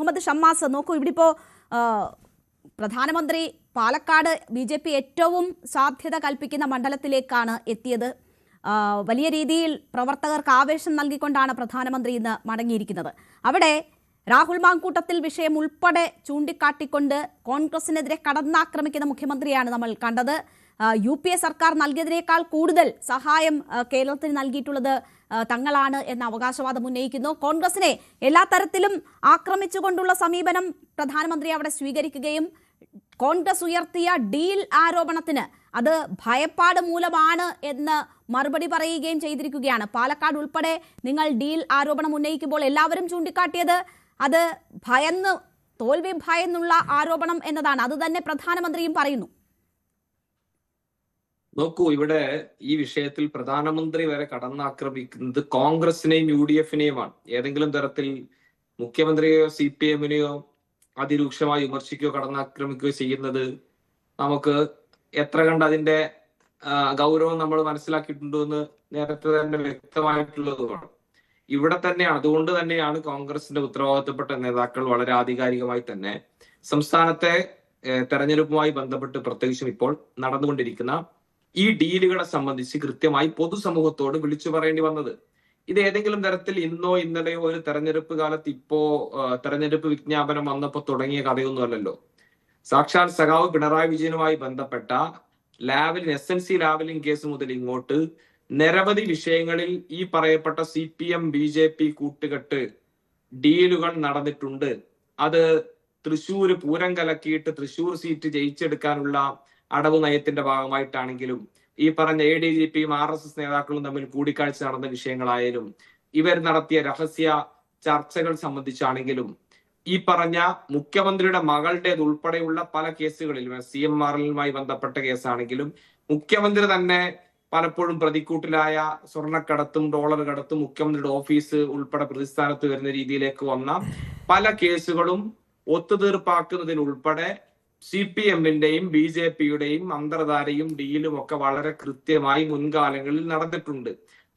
മുഹമ്മദ് ഷമ്മാസ്, നോക്കൂ, ഇവിടെ ഇപ്പോൾ പ്രധാനമന്ത്രി പാലക്കാട് BJP ഏറ്റവും സാധ്യത കൽപ്പിക്കുന്ന മണ്ഡലത്തിലേക്കാണ് എത്തിയത്. വലിയ രീതിയിൽ പ്രവർത്തകർക്ക് ആവേശം നൽകിക്കൊണ്ടാണ് പ്രധാനമന്ത്രി ഇന്ന് മടങ്ങിയിരിക്കുന്നത്. അവിടെ രാഹുൽ മാങ്കൂട്ടത്തിൽ വിഷയം ഉൾപ്പെടെ ചൂണ്ടിക്കാട്ടിക്കൊണ്ട് കോൺഗ്രസിനെതിരെ കടന്നാക്രമിക്കുന്ന മുഖ്യമന്ത്രിയാണ് നമ്മൾ കണ്ടത്. UPA സർക്കാർ നൽകിയതിനേക്കാൾ കൂടുതൽ സഹായം കേരളത്തിന് നൽകിയിട്ടുള്ളത് തങ്ങളാണ് എന്ന അവകാശവാദം ഉന്നയിക്കുന്നു. കോൺഗ്രസിനെ എല്ലാ തരത്തിലും ആക്രമിച്ചുകൊണ്ടുള്ള സമീപനം പ്രധാനമന്ത്രി അവിടെ സ്വീകരിക്കുകയും കോൺഗ്രസ് ഉയർത്തിയ ഡീൽ ആരോപണത്തിന് അത് ഭയപ്പാട് മൂലമാണ് എന്ന് മറുപടി പറയുകയും ചെയ്തിരിക്കുകയാണ്. പാലക്കാട് ഉൾപ്പെടെ നിങ്ങൾ ഡീൽ ആരോപണം ഉന്നയിക്കുമ്പോൾ എല്ലാവരും ചൂണ്ടിക്കാട്ടിയത് അത് തോൽവി ഭയന്നുള്ള ആരോപണം എന്നതാണ്. അത് തന്നെ പ്രധാനമന്ത്രിയും പറയുന്നു. നോക്കൂ, ഇവിടെ ഈ വിഷയത്തിൽ പ്രധാനമന്ത്രി വരെ കടന്നാക്രമിക്കുന്നത് കോൺഗ്രസിനെയും UDF-നെയുമാണ്. ഏതെങ്കിലും തരത്തിൽ മുഖ്യമന്ത്രിയോ CPM-നെയോ അതിരൂക്ഷമായി വിമർശിക്കുകയോ കടന്നാക്രമിക്കുകയോ ചെയ്യുന്നത് നമുക്ക് എത്ര കണ്ട് അതിന്റെ ഗൗരവം നമ്മൾ മനസ്സിലാക്കിയിട്ടുണ്ടോ എന്ന് നേരത്തെ തന്നെ വ്യക്തമായിട്ടുള്ളതുമാണ്. ഇവിടെ തന്നെയാണ്, അതുകൊണ്ട് തന്നെയാണ് കോൺഗ്രസിന്റെ ഉത്തരവാദിത്തപ്പെട്ട നേതാക്കൾ വളരെ ആധികാരികമായി തന്നെ സംസ്ഥാനത്തെ തെരഞ്ഞെടുപ്പുമായി ബന്ധപ്പെട്ട് പ്രത്യേകിച്ചും ഇപ്പോൾ നടന്നുകൊണ്ടിരിക്കുന്ന ഈ ഡീലുകളെ സംബന്ധിച്ച് കൃത്യമായി പൊതുസമൂഹത്തോട് വിളിച്ചു പറയേണ്ടി വന്നത്. ഇത് ഏതെങ്കിലും തരത്തിൽ ഇന്നോ ഇന്നലെയോ ഒരു തെരഞ്ഞെടുപ്പ് കാലത്ത് തെരഞ്ഞെടുപ്പ് വിജ്ഞാപനം വന്നപ്പോൾ തുടങ്ങിയ കഥയൊന്നുമല്ലല്ലോ. സാക്ഷാൽ സഖാവ് പിണറായി വിജയനുമായി ബന്ധപ്പെട്ട SNC ലാവലിംഗ് കേസ് മുതൽ ഇങ്ങോട്ട് നിരവധി വിഷയങ്ങളിൽ ഈ പറയപ്പെട്ട CPM BJP കൂട്ടുകെട്ട് ഡീലുകൾ നടന്നിട്ടുണ്ട്. അത് തൃശ്ശൂർ പൂരം കലക്കിയിട്ട് തൃശ്ശൂർ സീറ്റ് ജയിച്ചെടുക്കാനുള്ള അടവ് നയത്തിന്റെ ഭാഗമായിട്ടാണെങ്കിലും ഈ പറഞ്ഞ ADGPയും RSS നേതാക്കളും തമ്മിൽ കൂടിക്കാഴ്ച നടന്ന വിഷയങ്ങളായാലും ഇവർ നടത്തിയ രഹസ്യ ചർച്ചകൾ സംബന്ധിച്ചാണെങ്കിലും ഈ പറഞ്ഞ മുഖ്യമന്ത്രിയുടെ മകളുടേത് ഉൾപ്പെടെയുള്ള പല കേസുകളിലും CMRലുമായി ബന്ധപ്പെട്ട കേസാണെങ്കിലും മുഖ്യമന്ത്രി തന്നെ പലപ്പോഴും പ്രതിക്കൂട്ടിലായ സ്വർണ്ണക്കടത്തും ഡോളർ കടത്തും മുഖ്യമന്ത്രിയുടെ ഓഫീസ് ഉൾപ്പെടെ പ്രതിസ്ഥാനത്ത് വരുന്ന രീതിയിലേക്ക് വന്ന പല കേസുകളും ഒത്തുതീർപ്പാക്കുന്നതിനുൾപ്പെടെ CPM-ന്റെയും BJP-യുടെയും അന്തർധാരയും ഡീലും ഒക്കെ വളരെ കൃത്യമായി മുൻകാലങ്ങളിൽ നടന്നിട്ടുണ്ട്.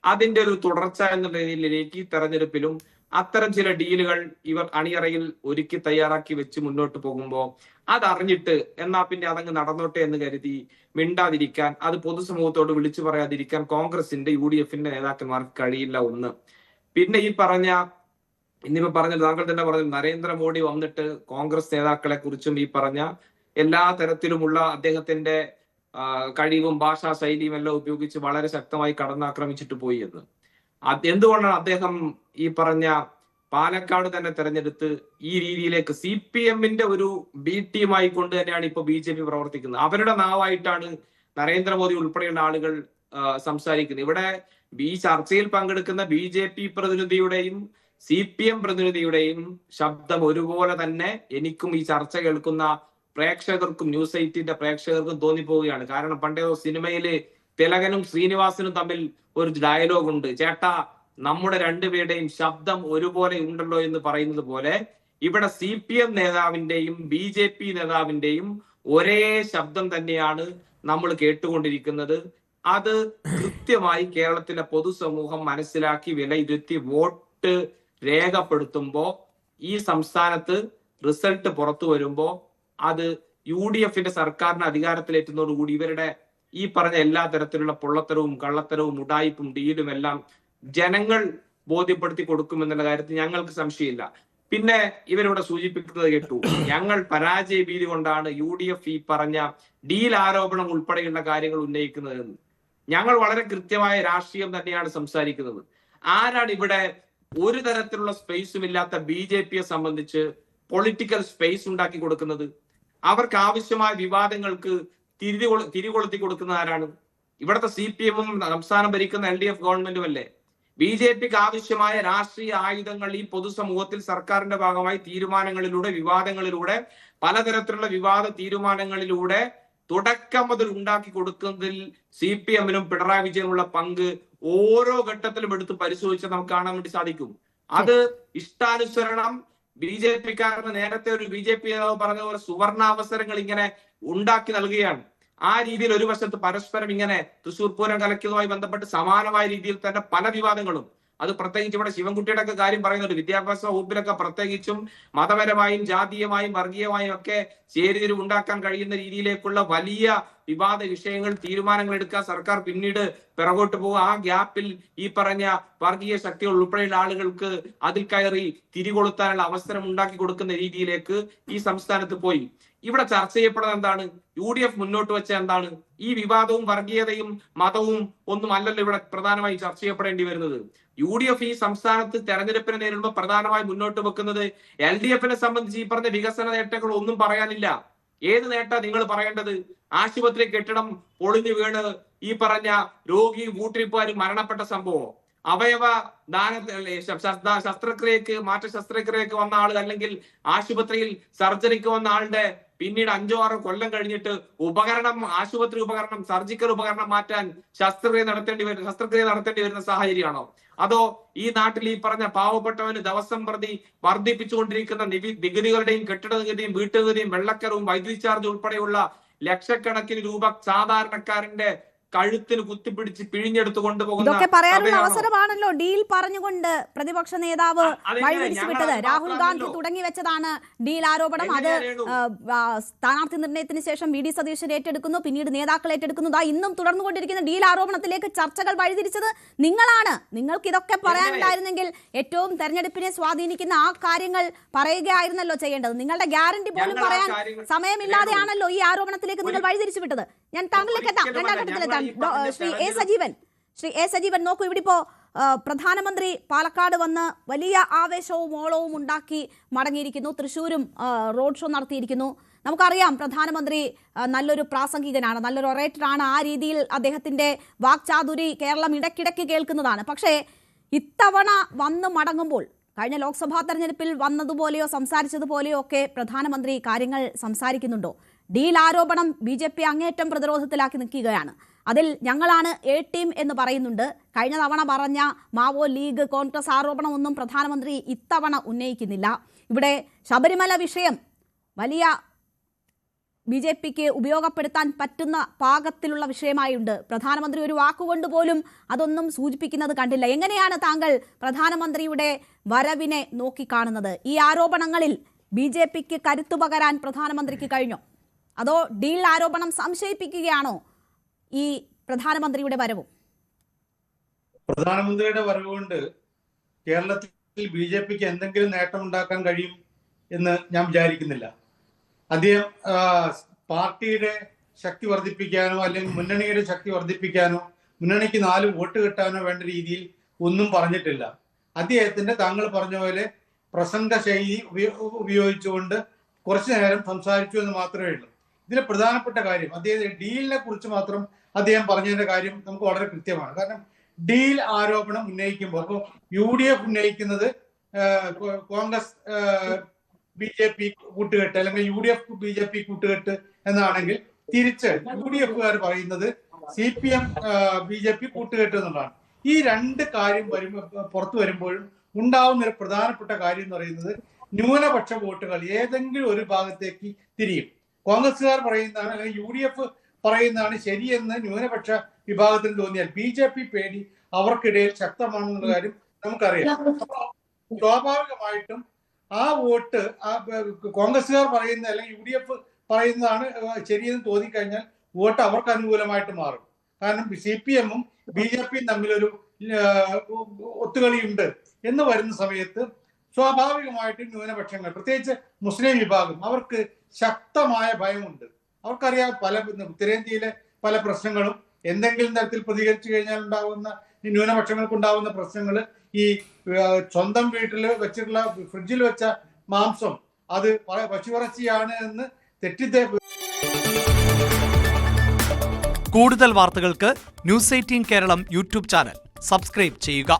അതിന്റെ ഒരു തുടർച്ച എന്ന രീതിയിലേക്ക് തെരഞ്ഞെടുപ്പിലും അത്തരം ചില ഡീലുകൾ ഇവർ അണിയറയിൽ ഒരുക്കി തയ്യാറാക്കി വെച്ച് മുന്നോട്ട് പോകുമ്പോൾ അതറിഞ്ഞിട്ട് എന്നാ പിന്നെ അതങ്ങ് നടന്നോട്ടെ എന്ന് കരുതി മിണ്ടാതിരിക്കാൻ, അത് പൊതുസമൂഹത്തോട് വിളിച്ചു പറയാതിരിക്കാൻ കോൺഗ്രസിന്റെ UDF-ന്റെ നേതാക്കന്മാർക്ക് കഴിയില്ല. ഒന്ന്, പിന്നെ ഈ ഇന്നിപ്പോ പറഞ്ഞത് താങ്കൾ തന്നെ പറഞ്ഞു, നരേന്ദ്രമോദി വന്നിട്ട് കോൺഗ്രസ് നേതാക്കളെ കുറിച്ചും ഈ പറഞ്ഞ എല്ലാ തരത്തിലുമുള്ള അദ്ദേഹത്തിന്റെ കഴിവും ഭാഷാ ശൈലിയും എല്ലാം ഉപയോഗിച്ച് വളരെ ശക്തമായി കടന്നാക്രമിച്ചിട്ട് പോയി എന്ന്. എന്തുകൊണ്ടാണ് അദ്ദേഹം ഈ പറഞ്ഞ പാലക്കാട് തന്നെ തെരഞ്ഞെടുത്ത് ഈ രീതിയിലേക്ക് CPM-ന്റെ ഒരു B ടീമായി കൊണ്ട് തന്നെയാണ് ഇപ്പൊ BJP പ്രവർത്തിക്കുന്നത്. അവരുടെ നാവായിട്ടാണ് നരേന്ദ്രമോദി ഉൾപ്പെടെയുള്ള ആളുകൾ സംസാരിക്കുന്നത്. ഇവിടെ ഈ ചർച്ചയിൽ പങ്കെടുക്കുന്ന BJP പ്രതിനിധിയുടെയും CPM പ്രതിനിധിയുടെയും ശബ്ദം ഒരുപോലെ തന്നെ എനിക്കും ഈ ചർച്ച കേൾക്കുന്ന പ്രേക്ഷകർക്കും ന്യൂസ് 8ന്റെ പ്രേക്ഷകർക്കും തോന്നിപ്പോവുകയാണ്. കാരണം പണ്ടേതോ സിനിമയില് തിലകനും ശ്രീനിവാസനും തമ്മിൽ ഒരു ഡയലോഗ് ഉണ്ട്, ചേട്ടാ നമ്മുടെ രണ്ടുപേരുടെയും ശബ്ദം ഒരുപോലെ ഉണ്ടല്ലോ എന്ന് പറയുന്നത് പോലെ ഇവിടെ CPM നേതാവിന്റെയും BJP നേതാവിന്റെയും ഒരേ ശബ്ദം തന്നെയാണ് നമ്മൾ കേട്ടുകൊണ്ടിരിക്കുന്നത്. അത് കൃത്യമായി കേരളത്തിലെ പൊതുസമൂഹം മനസ്സിലാക്കി വിലയിരുത്തി വോട്ട് രേഖപ്പെടുത്തുമ്പോ ഈ സംസ്ഥാനത്ത് റിസൾട്ട് പുറത്തു വരുമ്പോ അത് UDF-ന്റെ സർക്കാരിന് അധികാരത്തിലേറ്റുന്നതോടുകൂടി ഇവരുടെ ഈ പറഞ്ഞ എല്ലാ തരത്തിലുള്ള പൊള്ളത്തരവും കള്ളത്തരവും ഉഡായിപ്പും ഡീലും എല്ലാം ജനങ്ങൾ ബോധ്യപ്പെടുത്തി കൊടുക്കുമെന്നുള്ള കാര്യത്തിൽ ഞങ്ങൾക്ക് സംശയമില്ല. പിന്നെ ഇവരിവിടെ സൂചിപ്പിക്കുന്നത് കേട്ടു, ഞങ്ങൾ പരാജയ ഭീതി കൊണ്ടാണ് UDF ഈ പറഞ്ഞ ഡീൽ ആരോപണം ഉൾപ്പെടെയുള്ള കാര്യങ്ങൾ ഉന്നയിക്കുന്നതെന്ന്. ഞങ്ങൾ വളരെ കൃത്യമായ രാഷ്ട്രീയം തന്നെയാണ് സംസാരിക്കുന്നത്. ആരാണ് ഇവിടെ ഒരു തരത്തിലുള്ള സ്പേസും ഇല്ലാത്ത BJP-യെ സംബന്ധിച്ച് പൊളിറ്റിക്കൽ സ്പേസ് ഉണ്ടാക്കി കൊടുക്കുന്നത്? അവർക്ക് ആവശ്യമായ വിവാദങ്ങൾക്ക് തിരികൊളുത്തി കൊടുക്കുന്ന ആരാണ്? ഇവിടുത്തെ CPM-ഉം സംസ്ഥാനം ഭരിക്കുന്ന LDF ഗവൺമെന്റും അല്ലേ? BJP-ക്ക് ആവശ്യമായ രാഷ്ട്രീയ ആയുധങ്ങൾ ഈ പൊതുസമൂഹത്തിൽ സർക്കാരിന്റെ ഭാഗമായി തീരുമാനങ്ങളിലൂടെ വിവാദങ്ങളിലൂടെ പലതരത്തിലുള്ള വിവാദ തീരുമാനങ്ങളിലൂടെ തുടക്കം മുതൽ ഉണ്ടാക്കി കൊടുക്കുന്നതിൽ CPM-നും പിണറായി വിജയനുള്ള പങ്ക് ഓരോ ഘട്ടത്തിലും എടുത്ത് പരിശോധിച്ചാൽ നമുക്ക് കാണാൻ വേണ്ടി സാധിക്കും. അത് ഇഷ്ടാനുസരണം BJP-ക്കാരന് നേരത്തെ ഒരു BJP നേതാവ് പറഞ്ഞ പോലെ സുവർണാവസരങ്ങൾ ഇങ്ങനെ ഉണ്ടാക്കി നൽകുകയാണ്. ആ രീതിയിൽ ഒരു വശത്ത് പരസ്പരം ഇങ്ങനെ തൃശ്ശൂർ പൂരം കലക്കിയതുമായി ബന്ധപ്പെട്ട് സമാനമായ രീതിയിൽ തന്നെ പല വിവാദങ്ങളും അത് പ്രത്യേകിച്ച് ഇവിടെ ശിവൻകുട്ടിയുടെ ഒക്കെ കാര്യം പറയുന്നുണ്ട്. വിദ്യാഭ്യാസ വകുപ്പിലൊക്കെ പ്രത്യേകിച്ചും മതപരമായും ജാതീയമായും വർഗീയമായും ഒക്കെ ചേരിതിരിവ് ഉണ്ടാക്കാൻ കഴിയുന്ന രീതിയിലേക്കുള്ള വലിയ വിവാദ വിഷയങ്ങൾ, തീരുമാനങ്ങൾ എടുക്കാൻ സർക്കാർ പിന്നീട് പിറകോട്ട് പോകുക. ആ ഗ്യാപ്പിൽ ഈ പറഞ്ഞ വർഗീയ ശക്തികൾ ഉൾപ്പെടെയുള്ള ആളുകൾക്ക് അതിൽ കയറി തിരികൊളുത്താനുള്ള അവസരം ഉണ്ടാക്കി കൊടുക്കുന്ന രീതിയിലേക്ക് ഈ സംസ്ഥാനത്ത് പോയി. ഇവിടെ ചർച്ച ചെയ്യപ്പെടുന്നത് എന്താണ്? UDF മുന്നോട്ട് വെച്ച എന്താണ്? ഈ വിവാദവും വർഗീയതയും മതവും ഒന്നും അല്ലല്ലോ ഇവിടെ പ്രധാനമായി ചർച്ച ചെയ്യപ്പെടേണ്ടി വരുന്നത്. UDF ഈ സംസ്ഥാനത്ത് തെരഞ്ഞെടുപ്പിനെ നേരിടുമ്പോൾ പ്രധാനമായി മുന്നോട്ട് വെക്കുന്നത് LDF-നെ സംബന്ധിച്ച് ഈ പറഞ്ഞ വികസന നേട്ടങ്ങൾ ഒന്നും പറയാനില്ല. ഏത് നേട്ടാ നിങ്ങൾ പറയേണ്ടത്? ആശുപത്രി കെട്ടിടം പൊളിഞ്ഞു വീണ് ഈ പറഞ്ഞ രോഗി വൂട്ടിരിപ്പാരും മരണപ്പെട്ട സംഭവം, അവയവ ശസ്ത്രക്രിയക്ക് മാറ്റ ശസ്ത്രക്രിയക്ക് വന്ന ആള് അല്ലെങ്കിൽ ആശുപത്രിയിൽ സർജറിക്ക് വന്ന ആളുടെ പിന്നീട് 5-6 കൊല്ലം കഴിഞ്ഞിട്ട് ആശുപത്രി ഉപകരണം, സർജിക്കൽ ഉപകരണം മാറ്റാൻ ശസ്ത്രക്രിയ നടത്തേണ്ടി വരുന്ന സാഹചര്യമാണോ? അതോ ഈ നാട്ടിൽ ഈ പറഞ്ഞ പാവപ്പെട്ടവന് ദിവസം പ്രതി വർദ്ധിപ്പിച്ചുകൊണ്ടിരിക്കുന്ന നികുതികളുടെയും കെട്ടിട നികുതിയും വീട്ടുനികുതിയും വെള്ളക്കരവും വൈദ്യുതി ചാർജ് ഉൾപ്പെടെയുള്ള ലക്ഷക്കണക്കിന് രൂപ സാധാരണക്കാരന്റെ കഴുത്തിന് കുത്തിപ്പിടിച്ച് പിഴിഞ്ഞെടുത്ത് കൊണ്ടുപോകുന്ന ഇതൊക്കെ പറയാനുള്ള അവസരമാണല്ലോ ഡീൽ പറഞ്ഞുകൊണ്ട് പ്രതിപക്ഷ നേതാവ് വഴിതിരിച്ചുവിട്ടത്. രാഹുൽ ഗാന്ധി തുടങ്ങി വെച്ചതാണ് ഡീൽ ആരോപണം. അത് സ്ഥാനാർത്ഥി നിർണയത്തിന് ശേഷം VD സതീശൻ ഏറ്റെടുക്കുന്നു, പിന്നീട് നേതാക്കൾ ഏറ്റെടുക്കുന്നു. ഇന്നും തുടർന്നുകൊണ്ടിരിക്കുന്ന ഡീൽ ആരോപണത്തിലേക്ക് ചർച്ചകൾ വഴിതിരിച്ചത് നിങ്ങളാണ്. നിങ്ങൾക്ക് ഇതൊക്കെ പറയാനുണ്ടായിരുന്നെങ്കിൽ ഏറ്റവും തെരഞ്ഞെടുപ്പിനെ സ്വാധീനിക്കുന്ന ആ കാര്യങ്ങൾ പറയുകയായിരുന്നല്ലോ ചെയ്യേണ്ടത്. നിങ്ങളുടെ ഗ്യാരണ്ടി പോലും പറയാൻ സമയമില്ലാതെയാണല്ലോ ഈ ആരോപണത്തിലേക്ക് നിങ്ങൾ വഴിതിരിച്ചുവിട്ടത്. ഞാൻ താങ്കളിലേക്ക് എത്താം, രണ്ടാം ഘട്ടത്തിലെത്താം. ശ്രീ എ സജീവൻ നോക്കൂ, ഇവിടെ ഇപ്പോ പ്രധാനമന്ത്രി പാലക്കാട് വന്ന് വലിയ ആവേശവും ഓളവും ഉണ്ടാക്കി മടങ്ങിയിരിക്കുന്നു. തൃശ്ശൂരും റോഡ് ഷോ നടത്തിയിരിക്കുന്നു. നമുക്കറിയാം പ്രധാനമന്ത്രി നല്ലൊരു പ്രാസംഗികനാണ്, നല്ലൊരു ഒറേറ്ററാണ്. ആ രീതിയിൽ അദ്ദേഹത്തിന്റെ വാക്ചാതുരി കേരളം ഇടയ്ക്കിടയ്ക്ക് കേൾക്കുന്നതാണ്. പക്ഷേ ഇത്തവണ വന്ന് മടങ്ങുമ്പോൾ കഴിഞ്ഞ ലോക്സഭാ തെരഞ്ഞെടുപ്പിൽ വന്നതുപോലെയോ സംസാരിച്ചതുപോലെയോ ഒക്കെ പ്രധാനമന്ത്രി കാര്യങ്ങൾ സംസാരിക്കുന്നുണ്ടോ? ഡീൽ ആരോപണം BJP അങ്ങേറ്റം പ്രതിരോധത്തിലാക്കി നിൽക്കുകയാണ്. അതിൽ ഞങ്ങളാണ് A ടീം എന്ന് പറയുന്നുണ്ട്. കഴിഞ്ഞ തവണ പറഞ്ഞ മാവോ ലീഗ് കോൺഗ്രസ് ആരോപണമൊന്നും പ്രധാനമന്ത്രി ഇത്തവണ ഉന്നയിക്കുന്നില്ല. ഇവിടെ ശബരിമല വിഷയം വലിയ BJPക്ക് ഉപയോഗപ്പെടുത്താൻ പറ്റുന്ന പാകത്തിലുള്ള വിഷയമായുണ്ട്. പ്രധാനമന്ത്രി ഒരു വാക്കുകൊണ്ട് പോലും അതൊന്നും സൂചിപ്പിക്കുന്നത് കണ്ടില്ല. എങ്ങനെയാണ് താങ്കൾ പ്രധാനമന്ത്രിയുടെ വരവിനെ നോക്കിക്കാണുന്നത്? ഈ ആരോപണങ്ങളിൽ BJPക്ക് കരുത്തു പകരാൻ പ്രധാനമന്ത്രിക്ക് കഴിഞ്ഞോ? അതോ ഡീൽ ആരോപണം സംശയിപ്പിക്കുകയാണോ ഈ പ്രധാനമന്ത്രിയുടെ വരവും? പ്രധാനമന്ത്രിയുടെ വരവ് കൊണ്ട് കേരളത്തിൽ BJPക്ക് എന്തെങ്കിലും നേട്ടം ഉണ്ടാക്കാൻ കഴിയും എന്ന് ഞാൻ വിചാരിക്കുന്നില്ല. അദ്ദേഹം പാർട്ടിയുടെ ശക്തി വർദ്ധിപ്പിക്കാനോ അല്ലെങ്കിൽ മുന്നണിയുടെ ശക്തി വർദ്ധിപ്പിക്കാനോ മുന്നണിക്ക് 4 വോട്ട് കിട്ടാനോ വേണ്ട രീതിയിൽ ഒന്നും പറഞ്ഞിട്ടില്ല. അദ്ദേഹത്തിന്റെ താങ്കൾ പറഞ്ഞ പോലെ പ്രസംഗ ശൈലി ഉപയോഗിച്ചുകൊണ്ട് കുറച്ചു നേരം സംസാരിച്ചു എന്ന് മാത്രമേ ഉള്ളൂ. ഇതിലെ പ്രധാനപ്പെട്ട കാര്യം അദ്ദേഹം ഡീലിനെ കുറിച്ച് മാത്രം അദ്ദേഹം പറഞ്ഞതിന്റെ കാര്യം നമുക്ക് വളരെ കൃത്യമാണ്. കാരണം ഡീൽ ആരോപണം ഉന്നയിക്കുമ്പോൾ അപ്പോൾ UDF ഉന്നയിക്കുന്നത് കോൺഗ്രസ് BJP കൂട്ടുകെട്ട് അല്ലെങ്കിൽ UDF BJP കൂട്ടുകെട്ട് എന്നാണെങ്കിൽ തിരിച്ച് UDF-കാർ പറയുന്നത് CPM BJP കൂട്ടുകെട്ട് എന്നുള്ളതാണ്. ഈ 2 കാര്യം പുറത്തു വരുമ്പോഴും ഉണ്ടാവുന്ന ഒരു പ്രധാനപ്പെട്ട കാര്യം എന്ന് പറയുന്നത് ന്യൂനപക്ഷ വോട്ടുകൾ ഏതെങ്കിലും ഒരു ഭാഗത്തേക്ക് തിരിയും. കോൺഗ്രസുകാർ പറയുന്നതാണ് അല്ലെങ്കിൽ UDF പറയുന്നതാണ് ശരിയെന്ന് ന്യൂനപക്ഷ വിഭാഗത്തിന് തോന്നിയാൽ BJP പേടി അവർക്കിടയിൽ ശക്തമാണെന്നുള്ള കാര്യം നമുക്കറിയാം. സ്വാഭാവികമായിട്ടും ആ വോട്ട് കോൺഗ്രസുകാർ പറയുന്ന അല്ലെങ്കിൽ UDF പറയുന്നതാണ് ശരിയെന്ന് തോന്നിക്കഴിഞ്ഞാൽ വോട്ട് അവർക്ക് അനുകൂലമായിട്ട് മാറും. കാരണം CPM-ഉം BJP-യും തമ്മിലൊരു ഒത്തുകളിയുണ്ട് എന്ന് വരുന്ന സമയത്ത് സ്വാഭാവികമായിട്ടും ന്യൂനപക്ഷങ്ങൾ പ്രത്യേകിച്ച് മുസ്ലിം വിഭാഗം അവർക്ക് ശക്തമായ ഭയമുണ്ട്. അവർക്കറിയാം ഉത്തരേന്ത്യയിലെ പല പ്രശ്നങ്ങളും എന്തെങ്കിലും തരത്തിൽ പ്രതികരിച്ചു കഴിഞ്ഞാൽ ഉണ്ടാകുന്ന ന്യൂനപക്ഷങ്ങൾക്ക് ഉണ്ടാകുന്ന പ്രശ്നങ്ങൾ ഈ സ്വന്തം വീട്ടിൽ വെച്ചിട്ടുള്ള ഫ്രിഡ്ജിൽ വെച്ച മാംസം അത് പശുവിറച്ചിയാണ് എന്ന് കൂടുതൽ വാർത്തകൾക്ക് News 18 Keralam YouTube channel subscribe ചെയ്യുക.